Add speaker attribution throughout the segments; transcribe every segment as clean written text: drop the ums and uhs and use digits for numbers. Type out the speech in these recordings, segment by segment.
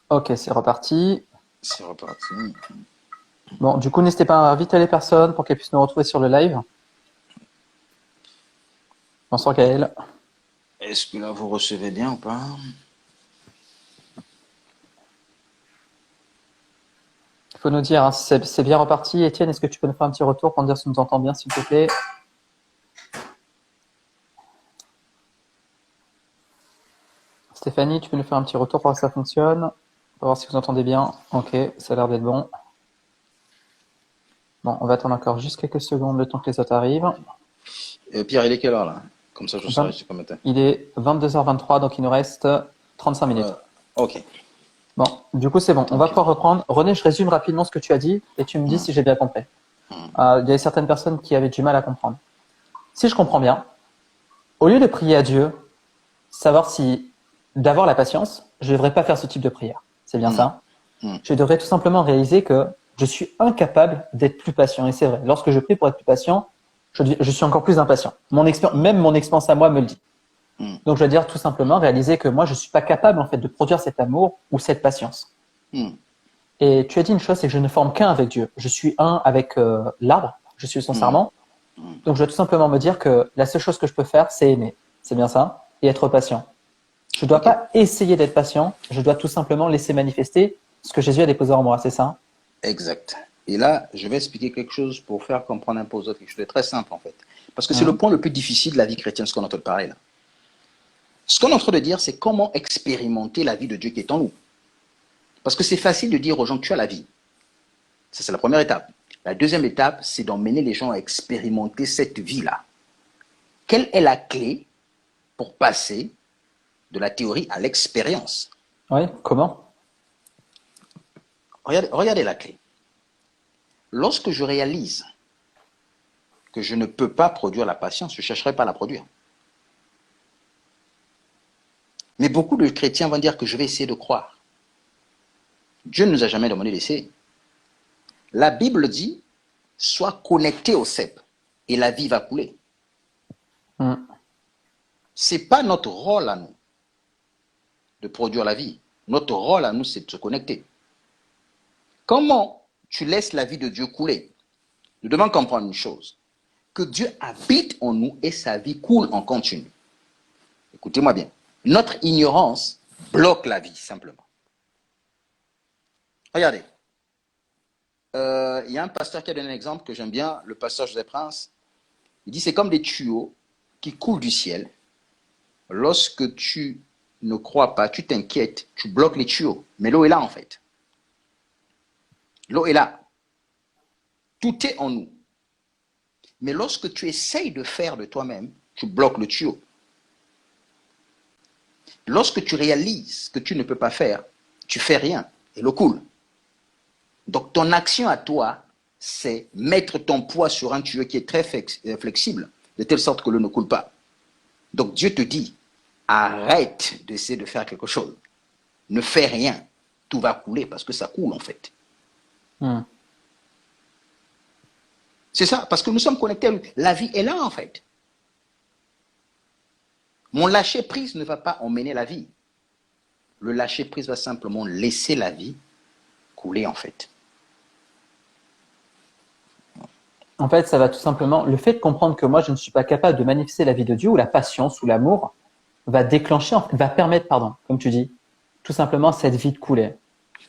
Speaker 1: Ok, c'est reparti.
Speaker 2: C'est reparti.
Speaker 1: Bon, du coup, n'hésitez pas à inviter les personnes pour qu'elles puissent nous retrouver sur le live. Bonsoir Gaël.
Speaker 2: Est-ce que là vous recevez bien ou pas?
Speaker 1: Il faut nous dire hein, si c'est bien reparti. Étienne, est-ce que tu peux nous faire un petit retour pour nous dire si tu nous entends bien, s'il te plaît? Stéphanie, tu peux nous faire un petit retour pour voir si ça fonctionne? Pour voir si vous entendez bien. Ok, ça a l'air d'être bon. Bon, on va attendre encore juste quelques secondes le temps que les autres arrivent.
Speaker 2: Pierre, il est quelle heure là? Comme ça je saurai
Speaker 1: 20
Speaker 2: sur combien de temps.
Speaker 1: Il est 22h23, donc il nous reste 35 minutes.
Speaker 2: Ok.
Speaker 1: Bon, du coup, c'est bon. On va
Speaker 2: Tranquille.
Speaker 1: pouvoir reprendre. René, je résume rapidement ce que tu as dit et tu me dis
Speaker 2: Hum,
Speaker 1: si j'ai bien compris.
Speaker 2: hum,
Speaker 1: Il y avait certaines personnes qui avaient du mal à comprendre. Si je comprends bien, au lieu de prier à Dieu, savoir si d'avoir la patience, je ne devrais pas faire ce type de prière. C'est bien
Speaker 2: hum,
Speaker 1: ça.
Speaker 2: hum,
Speaker 1: Je devrais tout simplement réaliser que je suis incapable d'être plus patient. Et c'est vrai. Lorsque je prie pour être plus patient, je suis encore plus impatient. Même mon expérience à moi me le dit.
Speaker 2: hum,
Speaker 1: Donc, je dois dire tout simplement réaliser que moi, je suis pas capable en fait de produire cet amour ou cette patience.
Speaker 2: hum,
Speaker 1: Et tu as dit une chose, c'est que je ne forme qu'un avec Dieu. Je suis un avec l'arbre. Je suis son
Speaker 2: hum,
Speaker 1: sarment.
Speaker 2: hum.
Speaker 1: Donc, je dois tout simplement me dire que la seule chose que je peux faire, c'est aimer. C'est bien ça. Et être patient. Je ne dois
Speaker 2: Ok.
Speaker 1: pas essayer d'être patient. Je dois tout simplement laisser manifester ce que Jésus a déposé en moi. C'est ça?
Speaker 2: Exact. Et là, je vais expliquer quelque chose pour faire comprendre un peu aux autres quelque chose de très simple en fait. Parce que c'est le
Speaker 1: Hum,
Speaker 2: point le plus difficile de la vie chrétienne, ce qu'on est en train de parler là. Ce qu'on est en train de dire, c'est comment expérimenter la vie de Dieu qui est en nous. Parce que c'est facile de dire aux gens que tu as la vie. Ça, c'est la première étape. La deuxième étape, c'est d'emmener les gens à expérimenter cette vie-là. Quelle est la clé pour passer de la théorie à l'expérience?
Speaker 1: Oui. Comment?
Speaker 2: Regardez la clé. Lorsque je réalise que je ne peux pas produire la patience, je ne chercherai pas à la produire. Mais beaucoup de chrétiens vont dire que je vais essayer de croire. Dieu ne nous a jamais demandé d'essayer. La Bible dit, sois connecté au cep et la vie va couler.
Speaker 1: Hum.
Speaker 2: Ce n'est pas notre rôle à nous de produire la vie. Notre rôle à nous, c'est de se connecter. Comment tu laisses la vie de Dieu couler? Nous devons comprendre une chose, que Dieu habite en nous et sa vie coule en continu. Écoutez-moi bien. Notre ignorance bloque la vie, simplement. Regardez. Il y a un pasteur qui a donné un exemple que j'aime bien, le pasteur Joseph Prince. Il dit c'est comme des tuyaux qui coulent du ciel. Lorsque tu ne crois pas, tu t'inquiètes, tu bloques les tuyaux. Mais l'eau est là en fait. L'eau est là. Tout est en nous. Mais lorsque tu essayes de faire de toi-même, tu bloques le tuyau. Lorsque tu réalises que tu ne peux pas faire, tu fais rien et l'eau coule. Donc ton action à toi, c'est mettre ton poids sur un tuyau qui est très flexible, de telle sorte que l'eau ne coule pas. Donc Dieu te dit, arrête d'essayer de faire quelque chose. Ne fais rien. Tout va couler parce que ça coule en fait.
Speaker 1: Hum.
Speaker 2: C'est ça, parce que nous sommes connectés à lui. La vie est là en fait. Mon lâcher-prise ne va pas emmener la vie. Le lâcher-prise va simplement laisser la vie couler en fait.
Speaker 1: En fait, ça va tout simplement. Le fait de comprendre que moi, je ne suis pas capable de manifester la vie de Dieu ou la patience ou l'amour va déclencher, va permettre, pardon, comme tu dis, tout simplement cette vie de couler.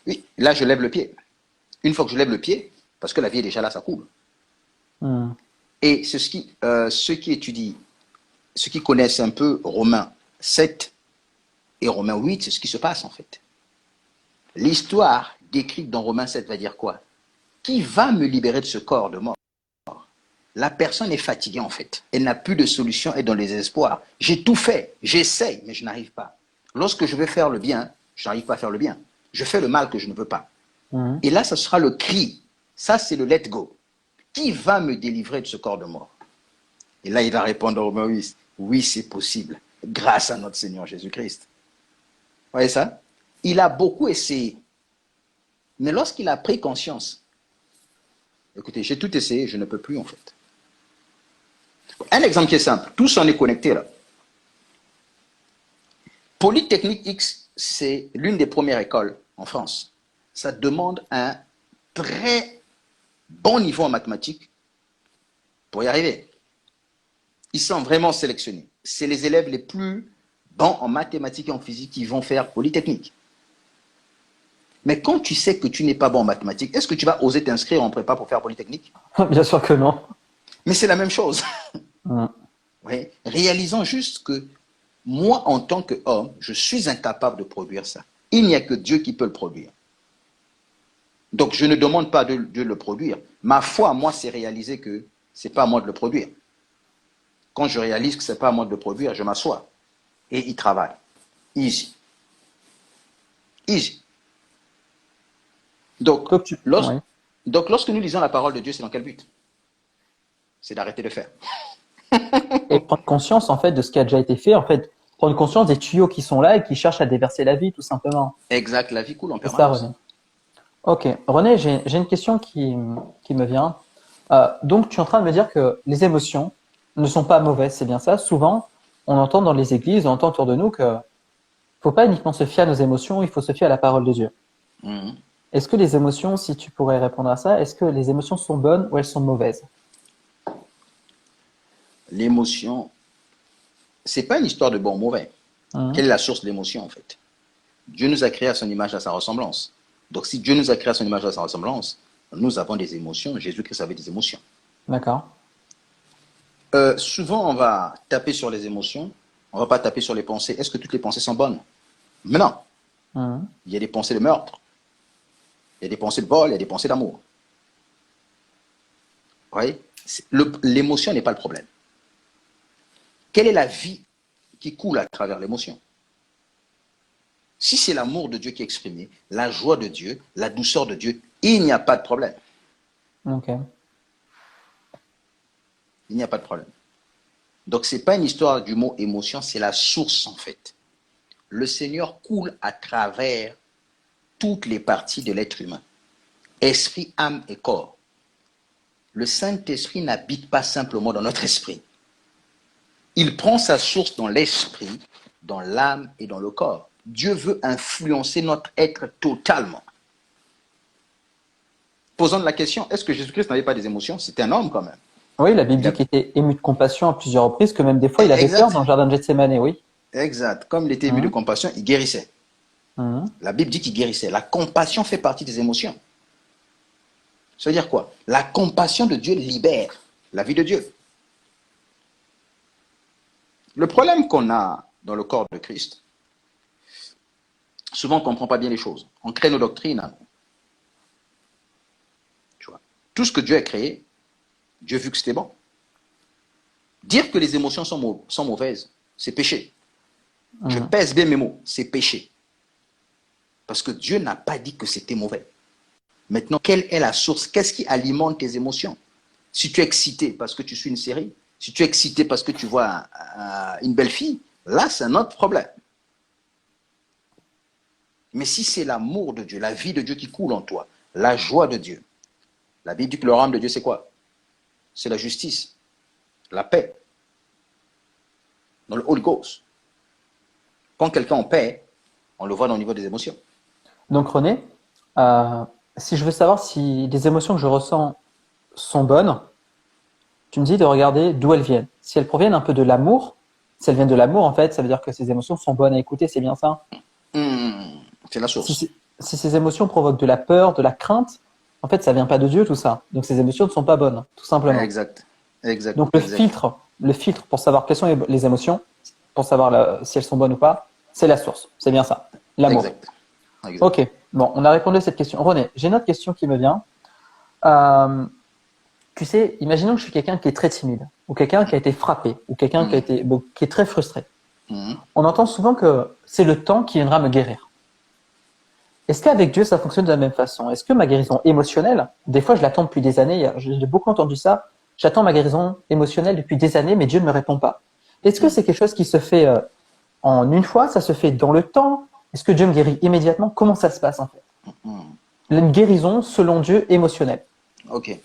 Speaker 2: Oui, là je lève le pied. Une fois que je lève le pied, parce que la vie est déjà là, ça coule.
Speaker 1: Hum.
Speaker 2: Et ceux qui étudient, ceux qui connaissent un peu Romains 7 et Romains 8, c'est ce qui se passe en fait. L'histoire décrite dans Romains 7 va dire quoi? Qui va me libérer de ce corps de mort? La personne est fatiguée en fait. Elle n'a plus de solution et dans les espoirs. J'ai tout fait, j'essaye, mais je n'arrive pas. Lorsque je veux faire le bien, je n'arrive pas à faire le bien. Je fais le mal que je ne peux pas.
Speaker 1: Hum.
Speaker 2: Et là, ce sera le cri. Ça, c'est le let go. Qui va me délivrer de ce corps de mort? Et là, il va répondre au Moïse, oui, c'est possible, grâce à notre Seigneur Jésus-Christ. Vous voyez ça? Il a beaucoup essayé. Mais lorsqu'il a pris conscience, écoutez, j'ai tout essayé, je ne peux plus en fait. Un exemple qui est simple, tous on est connectés là. Polytechnique X, c'est l'une des premières écoles en France, ça demande un très bon niveau en mathématiques pour y arriver. Ils sont vraiment sélectionnés. C'est les élèves les plus bons en mathématiques et en physique qui vont faire Polytechnique. Mais quand tu sais que tu n'es pas bon en mathématiques, est-ce que tu vas oser t'inscrire en prépa pour faire Polytechnique?
Speaker 1: Bien sûr que non.
Speaker 2: Mais c'est la même chose.
Speaker 1: Mm.
Speaker 2: Oui. Réalisons juste que moi, en tant qu'homme, je suis incapable de produire ça. Il n'y a que Dieu qui peut le produire. Donc, je ne demande pas de Dieu de le produire. Ma foi, moi, c'est réaliser que ce n'est pas à moi de le produire. Quand je réalise que ce n'est pas à moi de le produire, je m'assois et il travaille. Easy. Easy. Donc,
Speaker 1: Oui.
Speaker 2: lorsque nous lisons la parole de Dieu, c'est dans quel but? C'est d'arrêter de faire.
Speaker 1: Et prendre conscience, en fait, de ce qui a déjà été fait, en fait, prendre conscience des tuyaux qui sont là et qui cherchent à déverser la vie, tout simplement.
Speaker 2: Exact, la vie coule en
Speaker 1: C'est ça,
Speaker 2: permanence.
Speaker 1: René. Ok. René, j'ai une question qui me vient. Donc, tu es en train de me dire que les émotions ne sont pas mauvaises, c'est bien ça? Souvent, on entend dans les églises, on entend autour de nous que faut pas uniquement se fier à nos émotions, il faut se fier à la parole de Dieu.
Speaker 2: Mhm.
Speaker 1: Est-ce que les émotions, si tu pourrais répondre à ça, est-ce que les émotions sont bonnes ou elles sont mauvaises?
Speaker 2: L'émotion, c'est pas une histoire de bon ou mauvais.
Speaker 1: Mhm.
Speaker 2: Quelle est la source de l'émotion, en fait? Dieu nous a créés à son image, à sa ressemblance. Donc, si Dieu nous a créés à son image, à sa ressemblance, nous avons des émotions. Jésus-Christ avait des émotions.
Speaker 1: D'accord.
Speaker 2: Souvent, on va taper sur les émotions. On ne va pas taper sur les pensées. Est-ce que toutes les pensées sont bonnes? Mais non.
Speaker 1: Mhm.
Speaker 2: Il y a des pensées de meurtre. Il y a des pensées de vol. Il y a des pensées d'amour. Vous voyez? L'émotion n'est pas le problème. Quelle est la vie qui coule à travers l'émotion? Si c'est l'amour de Dieu qui est exprimé, la joie de Dieu, la douceur de Dieu, il n'y a pas de problème.
Speaker 1: Ok.
Speaker 2: Il n'y a pas de problème. Donc, ce n'est pas une histoire du mot émotion, c'est la source en fait. Le Seigneur coule à travers toutes les parties de l'être humain. Esprit, âme et corps. Le Saint-Esprit n'habite pas simplement dans notre esprit. Il prend sa source dans l'esprit, dans l'âme et dans le corps. Dieu veut influencer notre être totalement. Posons la question, est-ce que Jésus-Christ n'avait pas des émotions? C'était un homme quand même.
Speaker 1: Oui, la Bible
Speaker 2: Il
Speaker 1: dit
Speaker 2: a...
Speaker 1: qu'il était ému de compassion à plusieurs reprises, que même des fois il avait peur
Speaker 2: Exact,
Speaker 1: dans le jardin de Gethsémane, oui.
Speaker 2: exact. Comme il était ému de
Speaker 1: Mhm.
Speaker 2: compassion, il guérissait.
Speaker 1: Mhm.
Speaker 2: La Bible dit qu'il guérissait. La compassion fait partie des émotions. Ça veut dire quoi? La compassion de Dieu libère la vie de Dieu. Le problème qu'on a dans le corps de Christ, souvent on ne comprend pas bien les choses. On crée nos doctrines. Tu vois. Tout ce que Dieu a créé, Dieu a vu que c'était bon. Dire que les émotions sont mauvaises, c'est péché. Je
Speaker 1: Mhm.
Speaker 2: pèse bien mes mots, c'est péché. Parce que Dieu n'a pas dit que c'était mauvais. Maintenant, quelle est la source? Qu'est-ce qui alimente tes émotions? Si tu es excité parce que tu suis une série, si tu es excité parce que tu vois une belle fille, là, c'est un autre problème. Mais si c'est l'amour de Dieu, la vie de Dieu qui coule en toi, la joie de Dieu, la Bible dit que le royaume de Dieu, c'est quoi? C'est la justice, la paix, dans le Holy Ghost. Quand quelqu'un en paix, on le voit dans le niveau des émotions.
Speaker 1: Donc René, euh, si je veux savoir si les émotions que je ressens sont bonnes, tu me dis de regarder d'où elles viennent. Si elles proviennent un peu de l'amour, si elles viennent de l'amour, en fait, ça veut dire que ces émotions sont bonnes à écouter, c'est bien ça?
Speaker 2: C'est la
Speaker 1: Si,
Speaker 2: source.
Speaker 1: si ces émotions provoquent de la peur, de la crainte, en fait, ça vient pas de Dieu, tout ça. Donc ces émotions ne sont pas bonnes, tout simplement.
Speaker 2: Exact, exact,
Speaker 1: Donc
Speaker 2: exact,
Speaker 1: le filtre pour savoir quelles sont les émotions, pour savoir si elles sont bonnes ou pas, c'est la source. C'est bien ça. L'amour.
Speaker 2: exact, exact.
Speaker 1: Ok. Bon, on a répondu à cette question. René, j'ai une autre question qui me vient. Euh, Tu sais, imaginons que je suis quelqu'un qui est très timide, ou quelqu'un qui a été frappé, ou quelqu'un qui a
Speaker 2: Mhm,
Speaker 1: été, bon, qui est très frustré.
Speaker 2: mhm.
Speaker 1: On entend souvent que c'est le temps qui viendra me guérir. Est-ce qu'avec Dieu, ça fonctionne de la même façon? Est-ce que ma guérison émotionnelle, des fois je l'attends depuis des années, j'ai beaucoup entendu ça, j'attends ma guérison émotionnelle depuis des années, mais Dieu ne me répond pas. Est-ce que c'est quelque chose qui se fait en une fois, ça se fait dans le temps? Est-ce que Dieu me guérit immédiatement? Comment ça se passe en fait? Une guérison selon Dieu émotionnelle.
Speaker 2: Ok.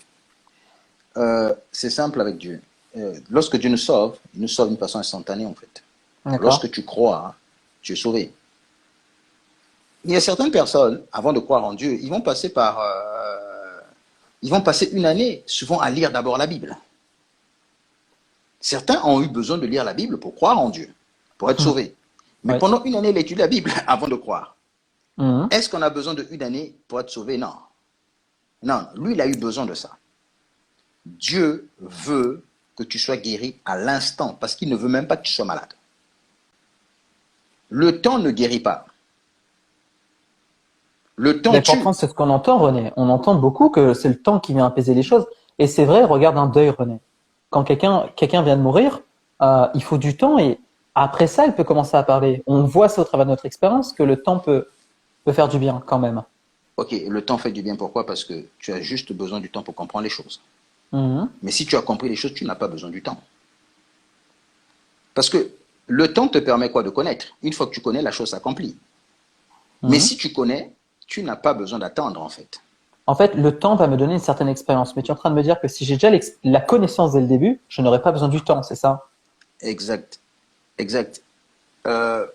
Speaker 2: C'est simple avec Dieu. Lorsque Dieu il nous sauve d'une façon instantanée en fait.
Speaker 1: D'accord?
Speaker 2: Lorsque tu crois, tu es sauvé. Il y a certaines personnes, avant de croire en Dieu, ils vont passer une année souvent à lire d'abord la Bible. Certains ont eu besoin de lire la Bible pour croire en Dieu, pour être sauvés. Mais
Speaker 1: Oui.
Speaker 2: pendant une année, il étudie la Bible avant de croire.
Speaker 1: Mhm.
Speaker 2: Est-ce qu'on a besoin d'une année pour être sauvé? Non. Non, lui, il a eu besoin de ça. Dieu veut que tu sois guéri à l'instant, parce qu'il ne veut même pas que tu sois malade. Le temps ne guérit pas. Le temps
Speaker 1: Mais
Speaker 2: tue.
Speaker 1: pourtant, c'est ce qu'on entend, René. On entend beaucoup que c'est le temps qui vient apaiser les choses. Et c'est vrai, regarde un deuil, René. Quand quelqu'un vient de mourir, il faut du temps et après ça, il peut commencer à parler. On voit ça au travers de notre expérience que le temps peut faire du bien quand même.
Speaker 2: Ok, le temps fait du bien. Pourquoi? Parce que tu as juste besoin du temps pour comprendre les choses.
Speaker 1: Mhm.
Speaker 2: Mais si tu as compris les choses, tu n'as pas besoin du temps. Parce que le temps te permet quoi? De connaître. Une fois que tu connais, la chose s'accomplit. Mais
Speaker 1: Mhm.
Speaker 2: si tu connais, tu n'as pas besoin d'attendre en fait.
Speaker 1: En fait, le temps va me donner une certaine expérience. Mais tu es en train de me dire que si j'ai déjà la connaissance dès le début, je n'aurai pas besoin du temps, c'est ça?
Speaker 2: Exact. Exact. Euh,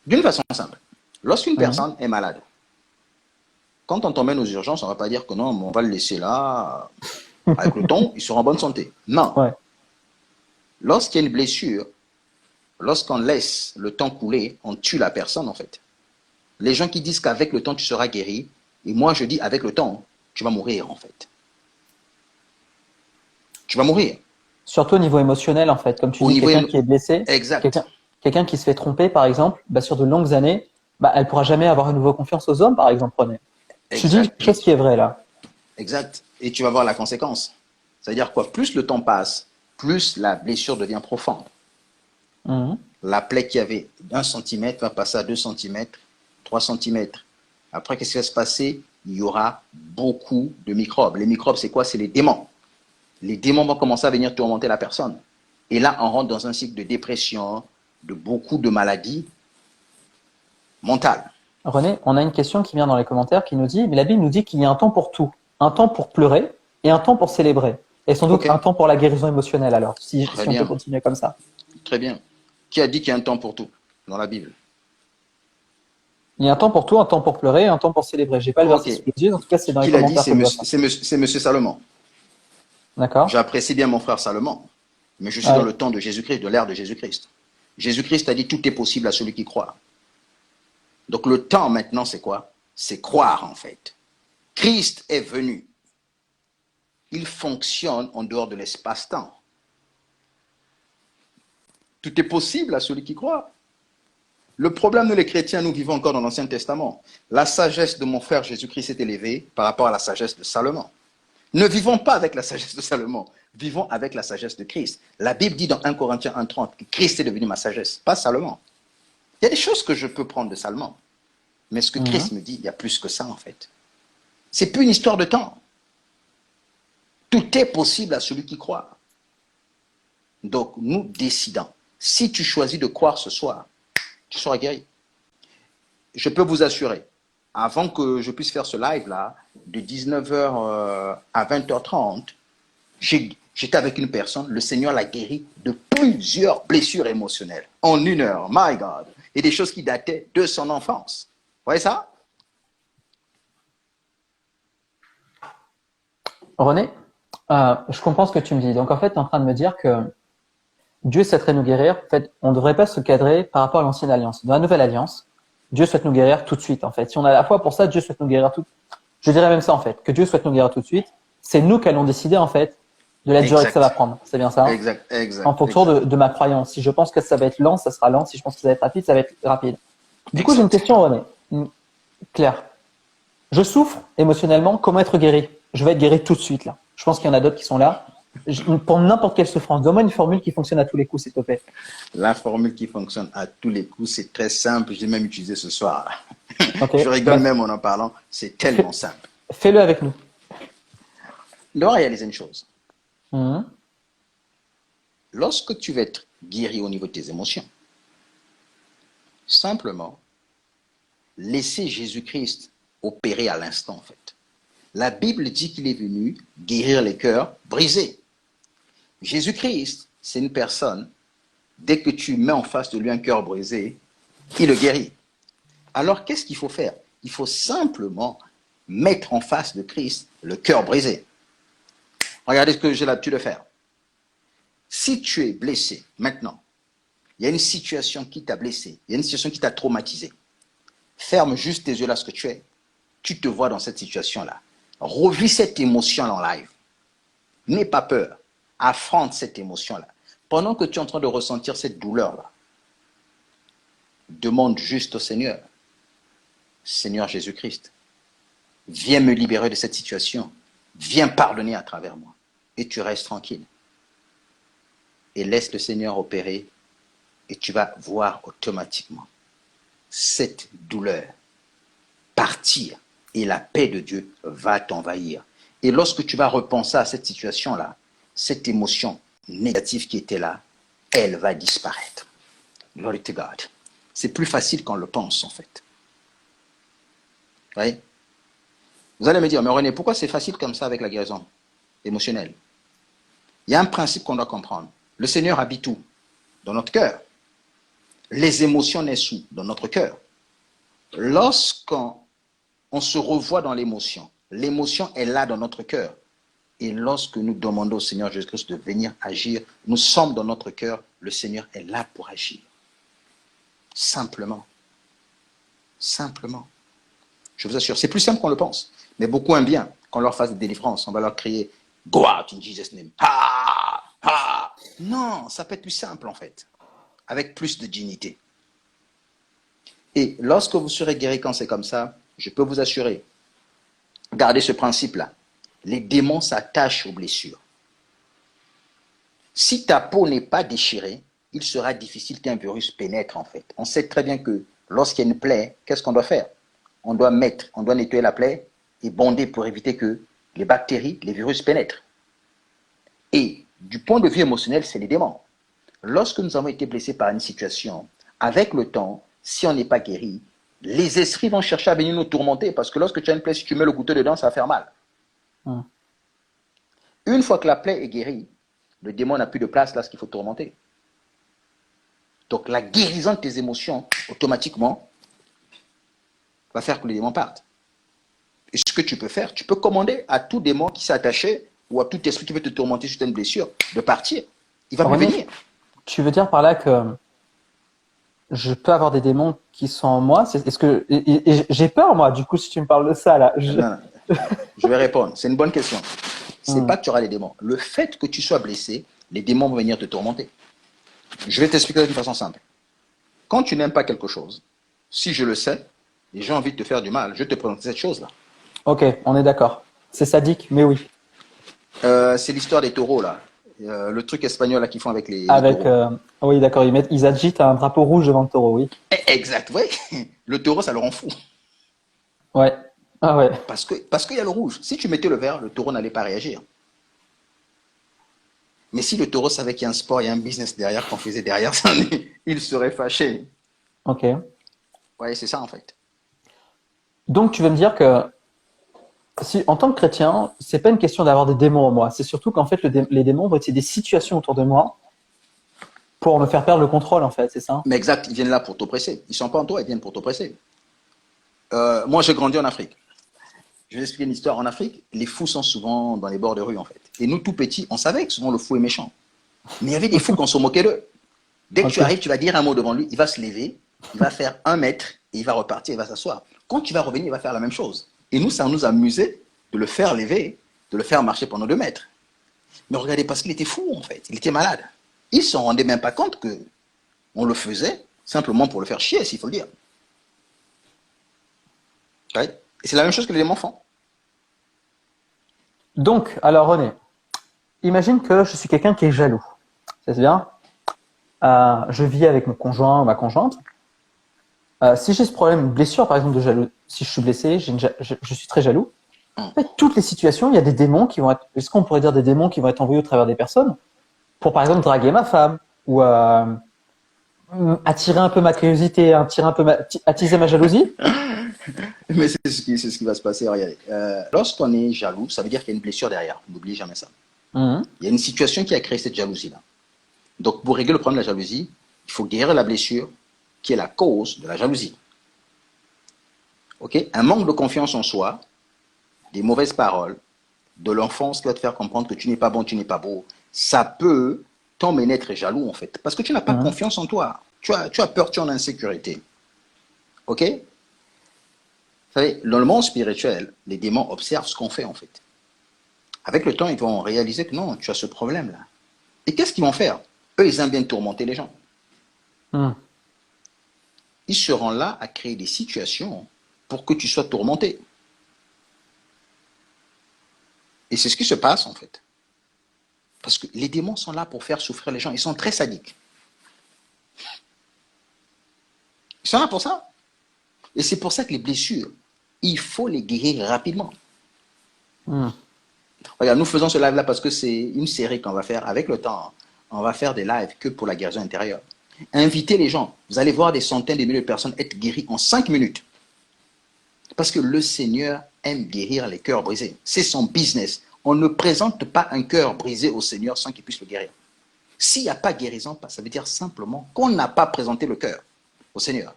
Speaker 2: D'une façon simple. Lorsqu'une
Speaker 1: Mhm.
Speaker 2: personne est malade, quand on t'emmène aux urgences, on ne va pas dire que non, on va le laisser là. Avec le temps, il sera en bonne santé. Non.
Speaker 1: Ouais.
Speaker 2: Lorsqu'il y a une blessure, lorsqu'on laisse le temps couler, on tue la personne en fait. Les gens qui disent qu'avec le temps, tu seras guéri, et moi je dis avec le temps, tu vas mourir en fait. Tu vas mourir.
Speaker 1: Surtout au niveau émotionnel, en fait. Comme tu
Speaker 2: Au
Speaker 1: dis,
Speaker 2: niveau
Speaker 1: quelqu'un qui est blessé,
Speaker 2: exact.
Speaker 1: quelqu'un quelqu'un qui se fait tromper, par exemple, bah, sur de longues années, bah, elle pourra jamais avoir une nouvelle confiance aux hommes, par exemple, René. Tu dis
Speaker 2: Exact.
Speaker 1: quelque chose qui est vrai, là.
Speaker 2: Exact. Et tu vas voir la conséquence. C'est-à-dire quoi? Plus le temps passe, plus la blessure devient profonde.
Speaker 1: Mhm.
Speaker 2: La plaie qui avait 1 centimètre va passer à 2 centimètres, 3 centimètres. Après, qu'est-ce qui va se passer? Il y aura beaucoup de microbes. Les microbes, c'est quoi? C'est les démons. Les démons vont commencer à venir tourmenter la personne. Et là, on rentre dans un cycle de dépression, de beaucoup de maladies mentales.
Speaker 1: René, on a une question qui vient dans les commentaires qui nous dit, mais la Bible nous dit qu'il y a un temps pour tout. Un temps pour pleurer et un temps pour célébrer. Et sans doute
Speaker 2: Ok,
Speaker 1: un temps pour la guérison émotionnelle, alors,
Speaker 2: très
Speaker 1: si on peut
Speaker 2: bien,
Speaker 1: continuer comme ça.
Speaker 2: très bien. Qui a dit qu'il y a un temps pour tout dans la Bible?
Speaker 1: Il y a un temps pour tout, un temps pour pleurer et un temps pour célébrer. J'ai pas le
Speaker 2: Ok.
Speaker 1: verset sous les yeux, en tout cas, c'est dans les
Speaker 2: Qui l'a dit?
Speaker 1: commentaires que je vois ça.
Speaker 2: C'est monsieur Salomon.
Speaker 1: D'accord?
Speaker 2: J'apprécie bien mon frère Salomon, mais je suis dans
Speaker 1: Ouais.
Speaker 2: le temps de Jésus-Christ, de l'ère de Jésus-Christ. Jésus-Christ a dit tout est possible à celui qui croit. Donc le temps maintenant, c'est quoi? C'est croire en fait. Christ est venu. Il fonctionne en dehors de l'espace-temps. Tout est possible à celui qui croit. Le problème, nous les chrétiens, nous vivons encore dans l'Ancien Testament. La sagesse de mon frère Jésus-Christ est élevée par rapport à la sagesse de Salomon. Ne vivons pas avec la sagesse de Salomon, vivons avec la sagesse de Christ. La Bible dit dans 1 Corinthiens 1,30 que Christ est devenu ma sagesse, pas Salomon. Il y a des choses que je peux prendre de Salomon, mais ce que
Speaker 1: Mhm.
Speaker 2: Christ me dit, il y a plus que ça en fait. C'est plus une histoire de temps. Tout est possible à celui qui croit. Donc nous décidons. Si tu choisis de croire ce soir, tu seras guéri. Je peux vous assurer, avant que je puisse faire ce live-là, de 19h à 20h30, j'étais avec une personne, le Seigneur l'a guéri de plusieurs blessures émotionnelles en 1 heure. My God. Et des choses qui dataient de son enfance. Vous voyez ça?
Speaker 1: René, je comprends ce que tu me dis. Donc, en fait, tu es en train de me dire que Dieu souhaiterait nous guérir. En fait, on ne devrait pas se cadrer par rapport à l'ancienne alliance. Dans la nouvelle alliance, Dieu souhaite nous guérir tout de suite, en fait. Si on a la foi pour ça, Dieu souhaite nous guérir tout. Je dirais même ça, en fait, que Dieu souhaite nous guérir tout de suite. C'est nous qui allons décider, en fait, de la durée que ça va
Speaker 2: Exact.
Speaker 1: prendre. C'est bien ça?
Speaker 2: Exact.
Speaker 1: En
Speaker 2: Exact.
Speaker 1: fonction
Speaker 2: Exact.
Speaker 1: de ma croyance. Si je pense que ça va être lent, ça sera lent. Si je pense que ça va être rapide, ça va être rapide. Du coup, j'ai une
Speaker 2: Exact.
Speaker 1: question, René. Claire. Je souffre émotionnellement. Comment être guéri? Je vais être guéri tout de suite, là. Je pense qu'il y en a d'autres qui sont là. Pour n'importe quelle souffrance, donne-moi une formule qui fonctionne à tous les coups, s'il te plaît.
Speaker 2: La formule qui fonctionne à tous les coups, c'est très simple. Je l'ai même utilisé ce soir.
Speaker 1: Ok,
Speaker 2: Je rigole
Speaker 1: bah,
Speaker 2: même en parlant. C'est tellement simple.
Speaker 1: fais-le avec nous.
Speaker 2: Il doit réaliser une chose.
Speaker 1: Mhm.
Speaker 2: Lorsque tu vas être guéri au niveau de tes émotions, simplement, laissez Jésus-Christ opérer à l'instant, en fait. La Bible dit qu'il est venu guérir les cœurs brisés. Jésus-Christ, c'est une personne, dès que tu mets en face de lui un cœur brisé, il le guérit. Alors, qu'est-ce qu'il faut faire? Il faut simplement mettre en face de Christ le cœur brisé. Regardez ce que j'ai l'habitude de faire. Si tu es blessé maintenant, il y a une situation qui t'a blessé, il y a une situation qui t'a traumatisé. Ferme juste tes yeux là ce que tu es. Tu te vois dans cette situation-là. Revis cette émotion-là en live. N'aie pas peur. Affronte cette émotion-là. Pendant que tu es en train de ressentir cette douleur-là, demande juste au Seigneur, Seigneur Jésus-Christ, viens me libérer de cette situation. Viens pardonner à travers moi. Et tu restes tranquille. Et laisse le Seigneur opérer. Et tu vas voir automatiquement cette douleur partir. Et la paix de Dieu va t'envahir. Et lorsque tu vas repenser à cette situation-là, cette émotion négative qui était là, elle va disparaître. Glory to God. C'est plus facile qu'on le pense, en fait. Vous voyez? Vous allez me dire, mais René, pourquoi c'est facile comme ça avec la guérison émotionnelle? Il y a un principe qu'on doit comprendre. Le Seigneur habite où? Dans notre cœur. Les émotions naissent où? Dans notre cœur. Lorsqu'on se revoit dans l'émotion, l'émotion est là dans notre cœur. Et lorsque nous demandons au Seigneur Jésus-Christ de venir agir, nous sommes dans notre cœur, le Seigneur est là pour agir. Simplement. Simplement. Je vous assure, c'est plus simple qu'on le pense. Mais beaucoup aiment bien qu'on leur fasse des délivrances. On va leur crier « Go out in Jesus' name ». Ah, ah. Non, ça peut être plus simple en fait, avec plus de dignité. Et lorsque vous serez guéri quand c'est comme ça, je peux vous assurer, gardez ce principe-là. Les démons s'attachent aux blessures. Si ta peau n'est pas déchirée, il sera difficile qu'un virus pénètre en fait. On sait très bien que lorsqu'il y a une plaie, qu'est-ce qu'on doit faire? On doit nettoyer la plaie et bonder pour éviter que les bactéries, les virus pénètrent. Et du point de vue émotionnel, c'est les démons. Lorsque nous avons été blessés par une situation, avec le temps, si on n'est pas guéri, les esprits vont chercher à venir nous tourmenter parce que lorsque tu as une plaie, si tu mets le couteau dedans, ça va faire mal. Une fois que la plaie est guérie, le démon n'a plus de place là, ce qu'il faut tourmenter. Donc la guérison de tes émotions, automatiquement, va faire que les démons partent. Et ce que tu peux faire, tu peux commander à tout démon qui s'est attaché ou à tout esprit qui veut te tourmenter sur une blessure de partir. Il va plus venir.
Speaker 1: Tu veux dire par là que je peux avoir des démons qui sont en moi? Est-ce que et j'ai peur moi du coup si tu me parles de ça là.
Speaker 2: Non. Je vais répondre. C'est une bonne question. C'est pas que tu auras les démons. Le fait que tu sois blessé, les démons vont venir te tourmenter. Je vais t'expliquer d'une façon simple. Quand tu n'aimes pas quelque chose, si je le sais, et j'ai envie de te faire du mal, je vais te présenter cette chose-là.
Speaker 1: Ok, on est d'accord. C'est sadique, mais oui.
Speaker 2: C'est l'histoire des taureaux là. Le truc espagnol là qu'ils font avec les taureaux.
Speaker 1: Oui, d'accord. Ils agitent un drapeau rouge devant le taureau, oui.
Speaker 2: Exact, oui. Le taureau, ça le rend fou.
Speaker 1: Ouais. Ah ouais.
Speaker 2: Parce qu'il y a le rouge. Si tu mettais le vert, le taureau n'allait pas réagir. Mais si le taureau savait qu'il y a un sport, il y a un business derrière, qu'on faisait derrière, il serait fâché.
Speaker 1: Ok.
Speaker 2: Ouais, c'est ça en fait.
Speaker 1: Donc tu veux me dire que si, en tant que chrétien, c'est pas une question d'avoir des démons en moi. C'est surtout qu'en fait, les démons vont être des situations autour de moi pour me faire perdre le contrôle, en fait, c'est ça?
Speaker 2: Mais exact, ils viennent là pour t'oppresser. Ils sont pas en toi, ils viennent pour t'oppresser. Moi, j'ai grandi en Afrique. Je vais expliquer une histoire. En Afrique, les fous sont souvent dans les bords de rue, en fait. Et nous, tout petits, on savait que souvent le fou est méchant. Mais il y avait des fous qu'on se moquait d'eux. Dès que tu arrives, tu vas dire un mot devant lui, il va se lever, il va faire 1 mètre, et il va repartir, il va s'asseoir. Quand tu vas revenir, il va faire la même chose. Et nous, ça nous amusait de le faire lever, de le faire marcher pendant 2 mètres. Mais regardez, parce qu'il était fou, en fait. Il était malade. Ils ne se rendaient même pas compte que on le faisait simplement pour le faire chier, s'il faut le dire. Ouais. Et c'est la même chose que les démons font.
Speaker 1: Donc, alors René, imagine que je suis quelqu'un qui est jaloux. C'est bien. Je vis avec mon conjoint ou ma conjointe. Si j'ai ce problème, une blessure par exemple de jaloux, si je suis blessé, je suis très jaloux. En fait, toutes les situations, il y a des démons qui vont être. Est-ce qu'on pourrait dire des démons qui vont être envoyés au travers des personnes pour par exemple draguer ma femme ou attirer un peu ma curiosité, attiser ma jalousie?
Speaker 2: Mais c'est ce qui va se passer. Regardez. Lorsqu'on est jaloux, ça veut dire qu'il y a une blessure derrière. N'oubliez jamais ça. Il y a une situation qui a créé cette jalousie-là. Donc, pour régler le problème de la jalousie, il faut guérir la blessure qui est la cause de la jalousie. Ok? Un manque de confiance en soi, des mauvaises paroles, de l'enfance qui va te faire comprendre que tu n'es pas bon, tu n'es pas beau, ça peut t'emmener à être jaloux en fait. Parce que tu n'as pas
Speaker 1: Mhm.
Speaker 2: confiance en toi. Tu as peur, tu es en insécurité. Ok? Vous savez, dans le monde spirituel, les démons observent ce qu'on fait en fait. Avec le temps, ils vont réaliser que non, tu as ce problème-là. Et qu'est-ce qu'ils vont faire? Eux, ils aiment bien tourmenter les gens.
Speaker 1: Mhm.
Speaker 2: Ils seront là à créer des situations pour que tu sois tourmenté. Et c'est ce qui se passe en fait. Parce que les démons sont là pour faire souffrir les gens. Ils sont très sadiques. Ils sont là pour ça. Et c'est pour ça que les blessures, il faut les guérir rapidement.
Speaker 1: Mhm.
Speaker 2: Regarde, nous faisons ce live-là parce que c'est une série qu'on va faire avec le temps. On va faire des lives que pour la guérison intérieure. Invitez les gens. Vous allez voir des centaines de milliers de personnes être guéries en 5 minutes. Parce que le Seigneur aime guérir les cœurs brisés. C'est son business. On ne présente pas un cœur brisé au Seigneur sans qu'il puisse le guérir. S'il n'y a pas guérison, ça veut dire simplement qu'on n'a pas présenté le cœur au Seigneur.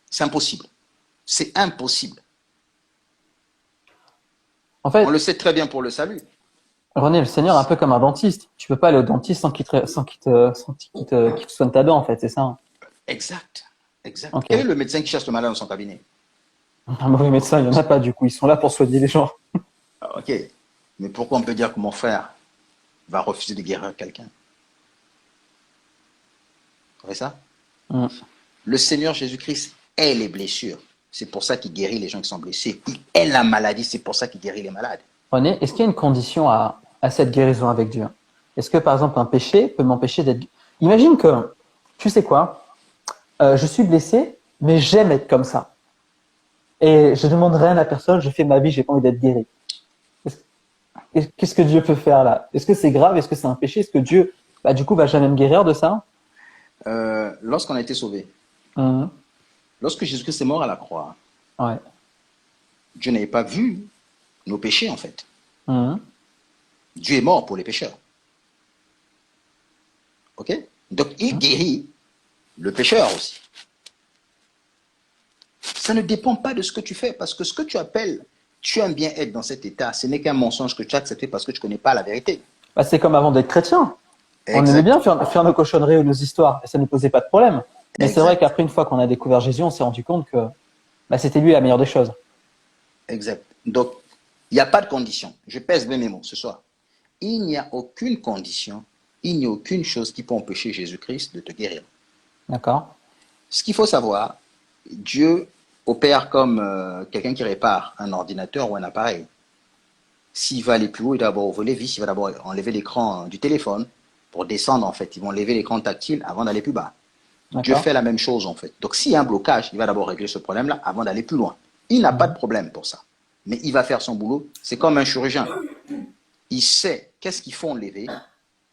Speaker 2: C'est impossible. C'est impossible.
Speaker 1: En
Speaker 2: On le
Speaker 1: fait,
Speaker 2: sait très bien pour le salut.
Speaker 1: René, le Seigneur est un peu comme un dentiste. Tu peux pas aller au dentiste sans qu'il te soigne ta dent, en fait, c'est ça, hein.
Speaker 2: Exact. Exact.
Speaker 1: Ok.
Speaker 2: Quel est le médecin qui cherche le malade dans son cabinet?
Speaker 1: Un mauvais médecin, il y en a pas, du coup. Ils sont là pour soigner les gens.
Speaker 2: Ah, ok. Mais pourquoi on peut dire que mon frère va refuser de guérir quelqu'un? Vous voyez ça?
Speaker 1: Mhm.
Speaker 2: Le Seigneur Jésus-Christ est les blessures. C'est pour ça qu'il guérit les gens qui sont blessés. Il est la maladie, c'est pour ça qu'il guérit les malades.
Speaker 1: René, est-ce qu'il y a une condition à cette guérison avec Dieu? Est-ce que, par exemple, un péché peut m'empêcher d'être... Imagine que, tu sais quoi, je suis blessé, mais j'aime être comme ça. Et je demande rien à personne, je fais ma vie, j'ai pas envie d'être guéri. Qu'est-ce que Dieu peut faire là? Est-ce que c'est grave? Est-ce que c'est un péché? Est-ce que Dieu, bah, du coup, va jamais me guérir de ça?
Speaker 2: Lorsqu'on a été sauvé,
Speaker 1: Mhm.
Speaker 2: lorsque Jésus-Christ est mort à la croix,
Speaker 1: Ouais.
Speaker 2: Dieu n'avait pas vu nos péchés en fait.
Speaker 1: Mhm.
Speaker 2: Dieu est mort pour les pécheurs. Ok? Donc il guérit le pécheur aussi. Ça ne dépend pas de ce que tu fais, parce que ce que tu appelles, tu aimes bien être dans cet état, ce n'est qu'un mensonge que tu as accepté parce que tu ne connais pas la vérité.
Speaker 1: Bah, c'est comme avant d'être chrétien. On aimait bien
Speaker 2: Exact.
Speaker 1: faire nos cochonneries ou nos histoires, et ça ne nous posait pas de problème. Mais c'est vrai
Speaker 2: Exact.
Speaker 1: qu'après, une fois qu'on a découvert Jésus, on s'est rendu compte que bah, c'était lui la meilleure des choses.
Speaker 2: Exact. Donc, il n'y a pas de condition. Je pèse bien mes mots ce soir. Il n'y a aucune condition, il n'y a aucune chose qui peut empêcher Jésus-Christ de te guérir.
Speaker 1: D'accord?
Speaker 2: Ce qu'il faut savoir, Dieu opère comme quelqu'un qui répare un ordinateur ou un appareil. S'il va aller plus haut, il va d'abord ouvrir les vis, il va d'abord enlever l'écran du téléphone pour descendre en fait. Ils vont lever l'écran tactile avant d'aller plus bas. Dieu
Speaker 1: D'accord?
Speaker 2: fait la même chose en fait. Donc s'il y a un blocage, il va d'abord régler ce problème-là avant d'aller plus loin. Il n'a pas de
Speaker 1: Mhm.
Speaker 2: problème pour ça. Mais il va faire son boulot. C'est comme un chirurgien. Il sait qu'est-ce qu'il faut enlever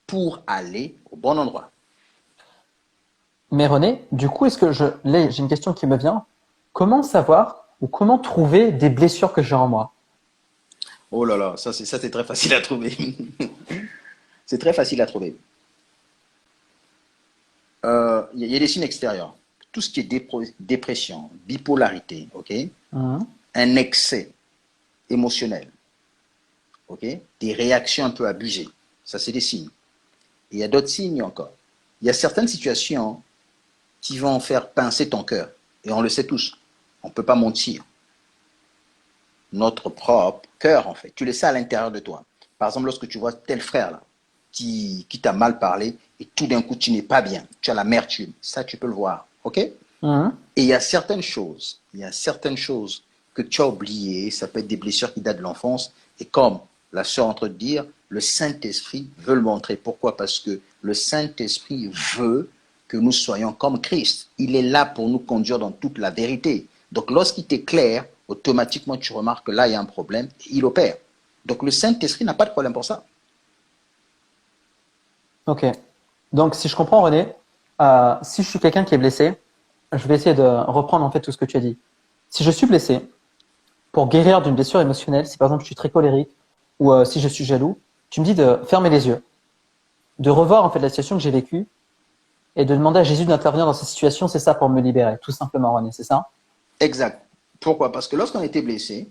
Speaker 2: pour aller au bon endroit.
Speaker 1: Mais René, du coup, là, j'ai une question qui me vient. Comment savoir ou comment trouver des blessures que j'ai en moi?
Speaker 2: Oh là là, ça c'est très facile à trouver. C'est très facile à trouver. Il y a des signes extérieurs. Tout ce qui est dépression, bipolarité, ok,
Speaker 1: Mhm.
Speaker 2: un excès émotionnel, ok, des réactions un peu abusées, ça c'est des signes. Et il y a d'autres signes encore. Il y a certaines situations qui vont faire pincer ton cœur. Et on le sait tous. On ne peut pas mentir. Notre propre cœur, en fait. Tu le sais à l'intérieur de toi. Par exemple, lorsque tu vois tel frère là, qui t'a mal parlé, et tout d'un coup, tu n'es pas bien. Tu as l'amertume. Ça, tu peux le voir. OK? Et
Speaker 1: Mhm.
Speaker 2: il y a certaines choses que tu as oubliées. Ça peut être des blessures qui datent de l'enfance. Et comme la sœur est en train de dire, le Saint-Esprit veut le montrer. Pourquoi? Parce que le Saint-Esprit veut que nous soyons comme Christ. Il est là pour nous conduire dans toute la vérité. Donc, lorsqu'il t'éclaire, automatiquement, tu remarques que là, il y a un problème et il opère. Donc, le Saint-Esprit n'a pas de problème pour ça.
Speaker 1: Ok. Donc, si je comprends, René, si je suis quelqu'un qui est blessé, je vais essayer de reprendre en fait tout ce que tu as dit. Si je suis blessé, pour guérir d'une blessure émotionnelle, si par exemple je suis très colérique ou si je suis jaloux, tu me dis de fermer les yeux, de revoir en fait la situation que j'ai vécue et de demander à Jésus d'intervenir dans cette situation, c'est ça pour me libérer, tout simplement, René, c'est ça?
Speaker 2: Exact. Pourquoi? Parce que lorsqu'on a été blessé,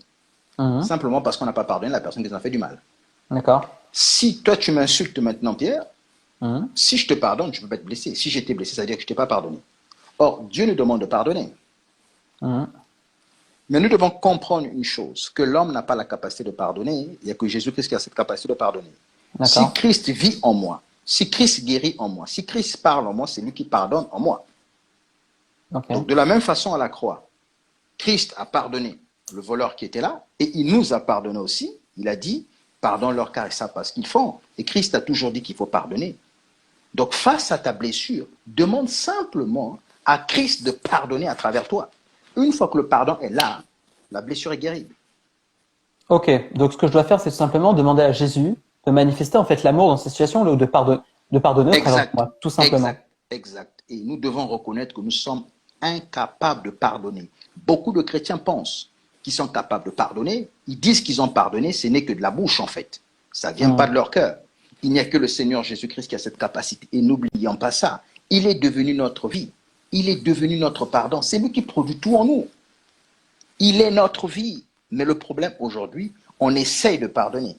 Speaker 2: simplement parce qu'on n'a pas pardonné la personne qui nous a fait du mal.
Speaker 1: D'accord.
Speaker 2: Si toi, tu m'insultes maintenant, Pierre, si je te pardonne, je ne peux pas être blessé. Si j'étais blessé, ça veut dire que je ne t'ai pas pardonné. Or, Dieu nous demande de pardonner. Mais nous devons comprendre une chose, que l'homme n'a pas la capacité de pardonner, il n'y a que Jésus-Christ qui a cette capacité de pardonner. Si Christ vit en moi, si Christ guérit en moi, si Christ parle en moi, c'est lui qui pardonne en moi. Donc de la même façon à la croix, Christ a pardonné le voleur qui était là, et il nous a pardonné aussi. Il a dit, pardonne-leur car ils savent pas ce qu'ils font. Et Christ a toujours dit qu'il faut pardonner. Donc face à ta blessure, demande simplement à Christ de pardonner à travers toi. Une fois que le pardon est là, la blessure est guérie.
Speaker 1: Ok, donc ce que je dois faire, c'est tout simplement demander à Jésus de manifester en fait l'amour dans ces situations, ou de pardonner à moi, tout simplement.
Speaker 2: Exact. Et nous devons reconnaître que nous sommes incapables de pardonner. Beaucoup de chrétiens pensent qu'ils sont capables de pardonner. Ils disent qu'ils ont pardonné, ce n'est que de la bouche en fait. Ça ne vient pas de leur cœur. Il n'y a que le Seigneur Jésus-Christ qui a cette capacité. Et n'oublions pas ça. Il est devenu notre vie. Il est devenu notre pardon. C'est lui qui produit tout en nous. Il est notre vie. Mais le problème aujourd'hui, on essaye de pardonner.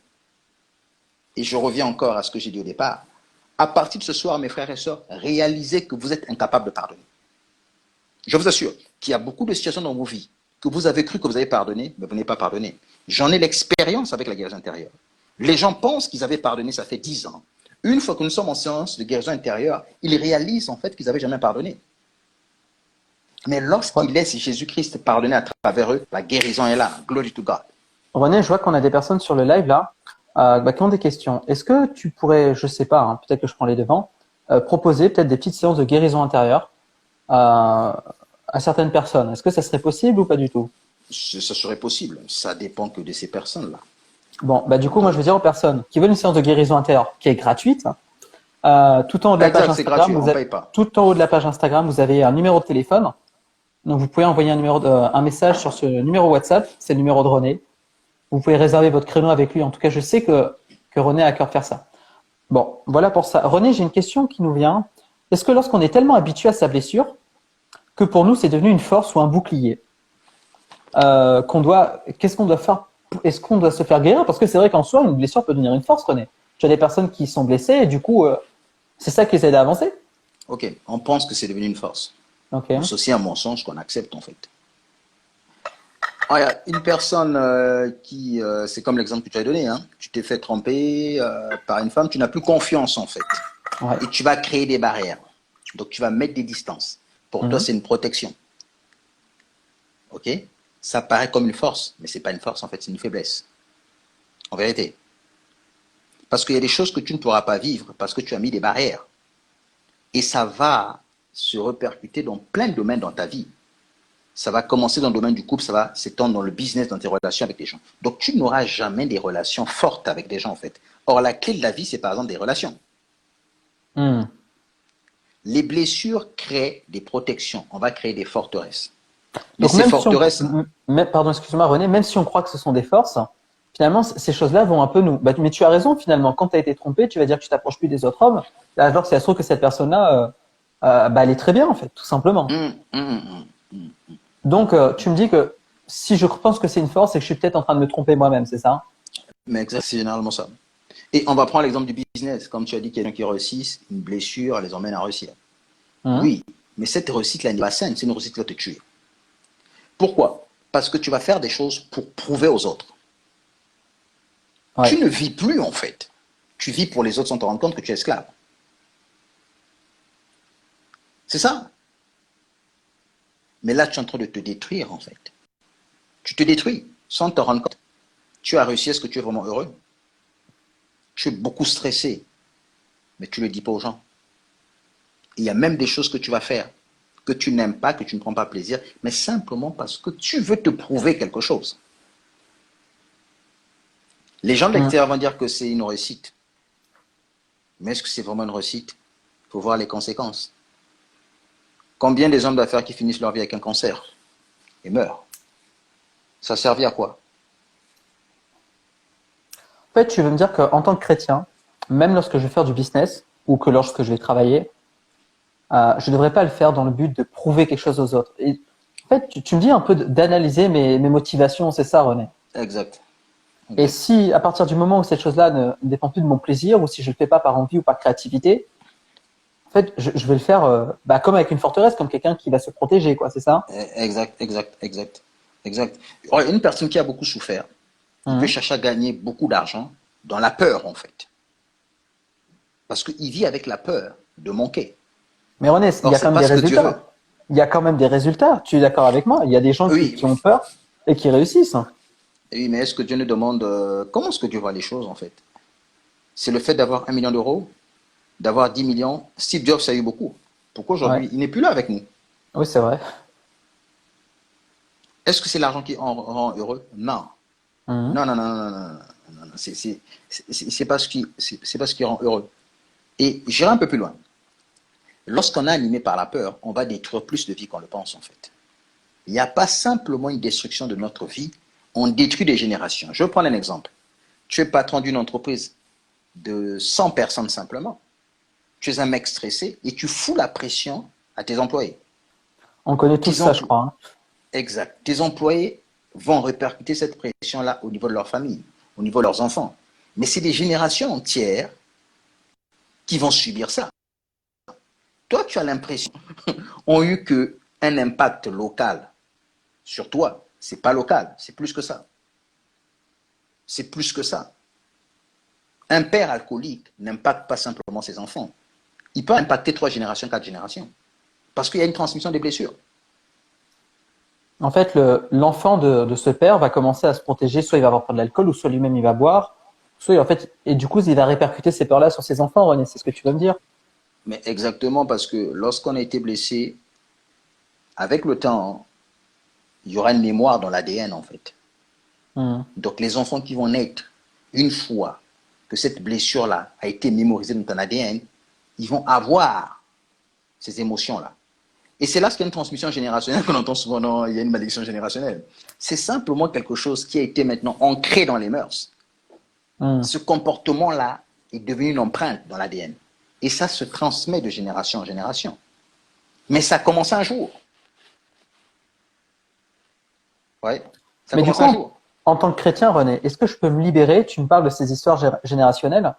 Speaker 2: Et je reviens encore à ce que j'ai dit au départ. À partir de ce soir, mes frères et sœurs, réalisez que vous êtes incapables de pardonner. Je vous assure qu'il y a beaucoup de situations dans vos vies que vous avez cru que vous avez pardonné, mais vous n'avez pas pardonné. J'en ai l'expérience avec la guérison intérieure. Les gens pensent qu'ils avaient pardonné, ça fait 10 ans. Une fois que nous sommes en séance de guérison intérieure, ils réalisent en fait qu'ils n'avaient jamais pardonné. Mais lorsqu'ils laissent Jésus-Christ pardonner à travers eux, la guérison est là. Glory to God.
Speaker 1: René, je vois qu'on a des personnes sur le live là qui ont des questions. Est-ce que tu pourrais, je sais pas, hein, peut-être que je prends les devants, proposer peut-être des petites séances de guérison intérieure à certaines personnes? Est-ce que ça serait possible ou pas du tout?
Speaker 2: Ça serait possible. Ça dépend que de ces personnes-là.
Speaker 1: Bon, du coup, moi, je veux dire aux personnes qui veulent une séance de guérison intérieure qui est gratuite, tout en haut de la page Instagram, tout en haut de la page Instagram, vous avez un numéro de téléphone. Donc, vous pouvez envoyer un message sur ce numéro WhatsApp. C'est le numéro de René. Vous pouvez réserver votre créneau avec lui. En tout cas, je sais que René a à cœur de faire ça. Bon, voilà pour ça. René, j'ai une question qui nous vient. Est-ce que lorsqu'on est tellement habitué à sa blessure que pour nous, c'est devenu une force ou un bouclier qu'est-ce qu'on doit faire? Est-ce qu'on doit se faire guérir? Parce que c'est vrai qu'en soi, une blessure peut devenir une force, René. Tu as des personnes qui sont blessées et du coup, c'est ça qui les aide à avancer.
Speaker 2: Ok, on pense que c'est devenu une force.
Speaker 1: Okay.
Speaker 2: C'est aussi un mensonge qu'on accepte en fait. Il y a une personne qui, c'est comme l'exemple que tu as donné, hein, tu t'es fait tromper par une femme, tu n'as plus confiance en fait. Ouais. Et tu vas créer des barrières. Donc tu vas mettre des distances. Pour toi, c'est une protection. Ok? Ça paraît comme une force, mais ce n'est pas une force en fait, c'est une faiblesse. En vérité. Parce qu'il y a des choses que tu ne pourras pas vivre parce que tu as mis des barrières. Et ça va se répercuter dans plein de domaines dans ta vie. Ça va commencer dans le domaine du couple, ça va s'étendre dans le business, dans tes relations avec les gens. Donc, tu n'auras jamais des relations fortes avec des gens, en fait. Or, la clé de la vie, c'est par exemple des relations. Les blessures créent des protections. On va créer des forteresses.
Speaker 1: Mais donc, ces forteresses... pardon, excuse-moi, René, même si on croit que ce sont des forces, finalement, ces choses-là vont un peu nous... mais tu as raison, finalement. Quand tu as été trompé, tu vas dire que tu t'approches plus des autres hommes. Alors, si ça se trouve que cette personne-là, elle est très bien, en fait, tout simplement. Donc, tu me dis que si je pense que c'est une force, c'est que je suis peut-être en train de me tromper moi-même, c'est ça?
Speaker 2: Mais c'est généralement ça. Et on va prendre l'exemple du business. Comme tu as dit, quelqu'un qui réussit, une blessure les emmène à réussir. Oui, mais cette réussite-là n'est pas saine, c'est une réussite qui va te tuer. Pourquoi? Parce que tu vas faire des choses pour prouver aux autres. Ouais. Tu ne vis plus, en fait. Tu vis pour les autres sans te rendre compte que tu es esclave. C'est ça. Mais là, tu es en train de te détruire, en fait. Tu te détruis sans te rendre compte. Tu as réussi, est-ce que tu es vraiment heureux? Tu es beaucoup stressé, mais tu ne le dis pas aux gens. Il y a même des choses que tu vas faire, que tu n'aimes pas, que tu ne prends pas plaisir, mais simplement parce que tu veux te prouver quelque chose. Les gens de l'extérieur vont dire que c'est une réussite. Mais est-ce que c'est vraiment une réussite? Il faut voir les conséquences. Combien des hommes d'affaires qui finissent leur vie avec un cancer et meurent? Ça a servi à quoi?
Speaker 1: En fait, tu veux me dire qu'en tant que chrétien, même lorsque je vais faire du business ou que lorsque je vais travailler, je ne devrais pas le faire dans le but de prouver quelque chose aux autres. Et En fait, tu me dis un peu d'analyser mes motivations, c'est ça, René.
Speaker 2: Exact.
Speaker 1: Et si, à partir du moment où cette chose-là ne dépend plus de mon plaisir, ou si je le fais pas par envie ou par créativité, en fait, je vais le faire comme avec une forteresse, comme quelqu'un qui va se protéger, quoi, c'est ça?
Speaker 2: Exact, exact, exact, exact. Oh, une personne qui a beaucoup souffert, il peut
Speaker 1: Mhm.
Speaker 2: chercher à gagner beaucoup d'argent dans la peur, en fait. Parce qu'il vit avec la peur de manquer.
Speaker 1: Mais René, il y
Speaker 2: Or,
Speaker 1: a quand
Speaker 2: c'est
Speaker 1: même
Speaker 2: pas
Speaker 1: des
Speaker 2: ce que Dieu veut.
Speaker 1: résultats. Il y a quand même des résultats. Tu es d'accord avec moi? Il y a des gens qui
Speaker 2: Oui,
Speaker 1: ont peur et qui réussissent.
Speaker 2: oui, mais est-ce que Dieu nous demande comment est-ce que Dieu voit les choses, en fait? C'est le fait d'avoir 1 million d'euros, d'avoir 10 millions. Steve Jobs a eu beaucoup. Pourquoi
Speaker 1: Ouais.
Speaker 2: aujourd'hui, il n'est plus là avec nous?
Speaker 1: Oui, c'est vrai.
Speaker 2: Est-ce que c'est l'argent qui en rend heureux? Non.
Speaker 1: Mhm.
Speaker 2: Non, non, non, non, non, non, non, non. C'est pas c'est pas ce qui rend heureux. Et j'irai un peu plus loin. Lorsqu'on est animé par la peur, on va détruire plus de vie qu'on le pense, en fait. Il n'y a pas simplement une destruction de notre vie, on détruit des générations. Je vais prendre un exemple. Tu es patron d'une entreprise de 100 personnes simplement. Tu es un mec stressé et tu fous la pression à tes employés.
Speaker 1: On connaît tous
Speaker 2: Tes
Speaker 1: ça, je
Speaker 2: empl-
Speaker 1: crois, hein.
Speaker 2: exact. Tes employés vont répercuter cette pression-là au niveau de leur famille, au niveau de leurs enfants. Mais c'est des générations entières qui vont subir ça. Toi, tu as l'impression ont eu que un impact local sur toi. C'est pas local, c'est plus que ça. C'est plus que ça. Un père alcoolique n'impacte pas simplement ses enfants. Il peut impacter 3 générations, 4 générations. Parce qu'il y a une transmission des blessures.
Speaker 1: En fait, l'enfant de ce père va commencer à se protéger. Soit il va avoir peur de l'alcool, ou soit lui-même il va boire. Soit, en fait, et du coup, il va répercuter ces peurs-là sur ses enfants, René. C'est ce que tu veux me dire?
Speaker 2: Mais exactement parce que lorsqu'on a été blessé, avec le temps, il y aura une mémoire dans l'ADN en fait.
Speaker 1: Mhm.
Speaker 2: Donc les enfants qui vont naître, une fois que cette blessure-là a été mémorisée dans ton ADN, ils vont avoir ces émotions-là. Et c'est là qu'il y a une transmission générationnelle qu'on entend souvent, non, il y a une malédiction générationnelle. C'est simplement quelque chose qui a été maintenant ancré dans les mœurs.
Speaker 1: Mhm.
Speaker 2: Ce comportement-là est devenu une empreinte dans l'ADN. Et ça se transmet de génération en génération. Mais ça commence un jour. Ouais, ça
Speaker 1: Mais du
Speaker 2: commence
Speaker 1: coup,
Speaker 2: un jour.
Speaker 1: en tant que chrétien, René, est-ce que je peux me libérer? Tu me parles de ces histoires générationnelles.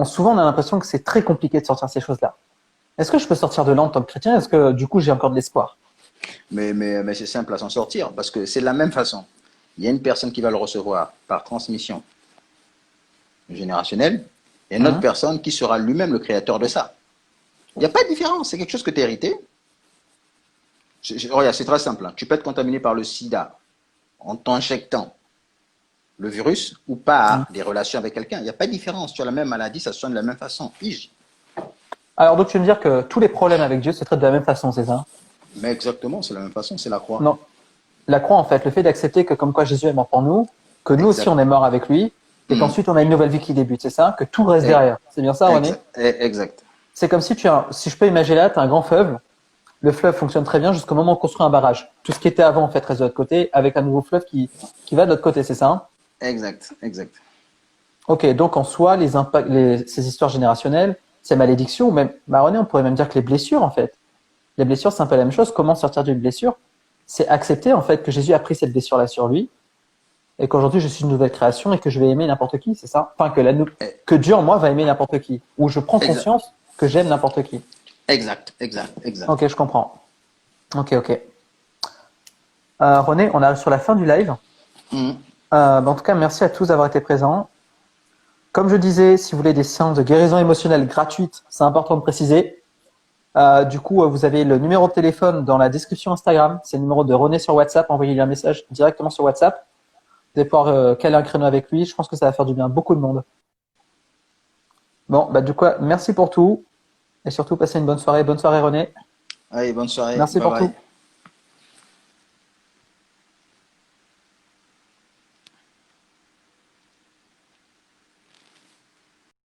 Speaker 1: Souvent, on a l'impression que c'est très compliqué de sortir ces choses-là. Est-ce que je peux sortir de là en tant que chrétien? Est-ce que du coup, j'ai encore de l'espoir?
Speaker 2: Mais c'est simple à s'en sortir parce que c'est de la même façon. Il y a une personne qui va le recevoir par transmission générationnelle et une autre
Speaker 1: Mhm.
Speaker 2: personne qui sera lui-même le créateur de ça. Il n'y a pas de différence. C'est quelque chose que tu as hérité. Regarde, c'est très simple, hein. Tu peux être contaminé par le sida en t'injectant le virus ou
Speaker 1: Mhm.
Speaker 2: par des relations avec quelqu'un. Il n'y a pas de différence. Tu as la même maladie, ça se soigne de la même façon.
Speaker 1: Alors, donc, tu veux me dire que tous les problèmes avec Dieu se traitent de la même façon, c'est ça?
Speaker 2: Mais exactement, c'est la même façon, c'est la croix.
Speaker 1: Non. La croix, en fait, le fait d'accepter que comme quoi Jésus est mort pour nous, que nous aussi on
Speaker 2: Exact.
Speaker 1: est mort avec lui, et
Speaker 2: Hmm.
Speaker 1: qu'ensuite on a une nouvelle vie qui débute, c'est ça? Que tout reste derrière. C'est bien ça, René?
Speaker 2: Exact. Exact.
Speaker 1: C'est comme si si je peux imaginer là, tu as un grand fleuve. Le fleuve fonctionne très bien jusqu'au moment où on construit un barrage. Tout ce qui était avant, en fait, reste de l'autre côté, avec un nouveau fleuve qui va de l'autre côté, c'est ça, hein?
Speaker 2: Exact. Exact.
Speaker 1: Ok, donc en soi, les impacts, ces histoires générationnelles, ces malédictions, ou même, bah René, on pourrait même dire que les blessures, en fait. Les blessures, c'est un peu la même chose. Comment sortir d'une blessure? C'est accepter, en fait, que Jésus a pris cette blessure-là sur lui, et qu'aujourd'hui je suis une nouvelle création et que je vais aimer n'importe qui, c'est ça? Enfin, que Dieu en moi va aimer n'importe qui. Ou je prends
Speaker 2: Exact.
Speaker 1: conscience que j'aime n'importe qui.
Speaker 2: Exact. Exact. Exact.
Speaker 1: Ok, je comprends. Ok, ok. René, on arrive sur la fin du live.
Speaker 2: Hmm.
Speaker 1: En tout cas, merci à tous d'avoir été présents. Comme je disais, si vous voulez des séances de guérison émotionnelle gratuites, c'est important de préciser. Du coup, vous avez le numéro de téléphone dans la description Instagram. C'est le numéro de René sur WhatsApp. Envoyez-lui un message directement sur WhatsApp. Vous allez pouvoir caler un créneau avec lui. Je pense que ça va faire du bien à beaucoup de monde. Bon, bah du coup, merci pour tout. Et surtout, passez une bonne soirée. Bonne soirée, René.
Speaker 2: Allez, bonne soirée.
Speaker 1: Merci
Speaker 2: Bye
Speaker 1: pour
Speaker 2: bye.
Speaker 1: tout.